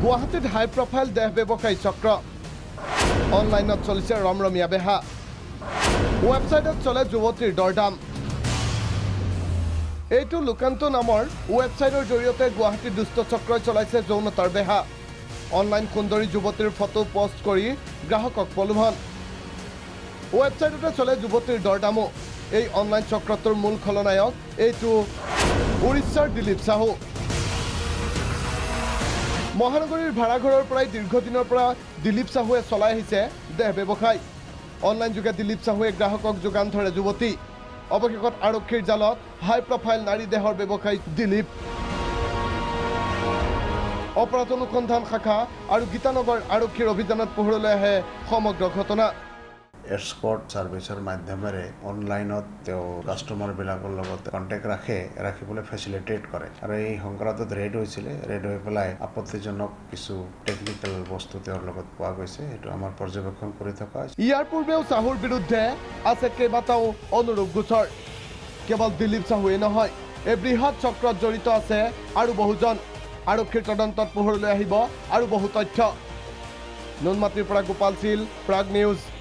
গুৱাহাটীত হাই প্ৰফাইল দেহ ব্যৱসায়ী চক্ৰ অনলাইনত চলিছে ৰমৰমীয়া বেহা ৱেবছাইটত চলে যুৱতীৰ দৰদাম এইটো লুকান্ত নামৰ ৱেবছাইটৰ জৰিয়তে গুৱাহাটীৰ দুষ্ট চক্ৰই চলাইছে যৌনতাৰ বেহা অনলাইন সুন্দৰী যুৱতীৰ ফটো পোষ্ট কৰি গ্ৰাহকক প্ৰলোভন ৱেবছাইটতে চলে যুৱতীৰ দৰদামো এই অনলাইন চক্ৰটোৰ মূল খলনায়ক এইটো উৰিষ্যাৰ দিলীপ সাহু মহানগৰীৰ ভাড়াঘৰৰ পৰাই দীৰ্ঘদিনৰ পৰা দিলীপ সাহুৱে চলাই আহিছে দেহ ব্যৱসায় অনলাইন যোগে দিলীপ সাহুৱে গ্ৰাহকক যোগান ধৰে যুৱতী অৱশেষত আৰক্ষীৰ জালত হাই প্ৰফাইল নাৰী দেহৰ ব্যৱসায়ী দিলীপ অপৰাধ অনুসন্ধান শাখা আৰু গীতানগৰ আৰক্ষীৰ অভিযানত পোহৰলৈ আহে সমগ্ৰ ঘটনা এস্কৰ্ট সাৰ্ভিসৰ মাধ্যমেৰে অনলাইনত তেওঁ কাষ্টমাৰবিলাকৰ লগত কণ্টেক্ট ৰাখিবলৈ ফেচিলিটেট কৰে আৰু এই সংক্ৰান্তত ৰেড হৈছিলে ৰেড হৈ পেলাই আপত্তিজনক কিছু টেকনিক্যাল বস্তু তেওঁৰ লগত পোৱা গৈছে এইটো আমাৰ পৰ্যবেক্ষণ কৰি থকা ইয়াৰ পূৰ্বেও সাহুৰ বিৰুদ্ধে আছে কেইবাটাও অনুৰূপ গোচৰ কেৱল দিলীপ সাহুৱে নহয় এই বৃহৎ চক্ৰত জড়িত আছে আৰু বহুজন আৰক্ষীৰ তদন্তত পোহৰলৈ আহিব আৰু বহু তথ্য নুনমাটিৰ পৰা গোপাল শীল প্ৰাগ নিউজ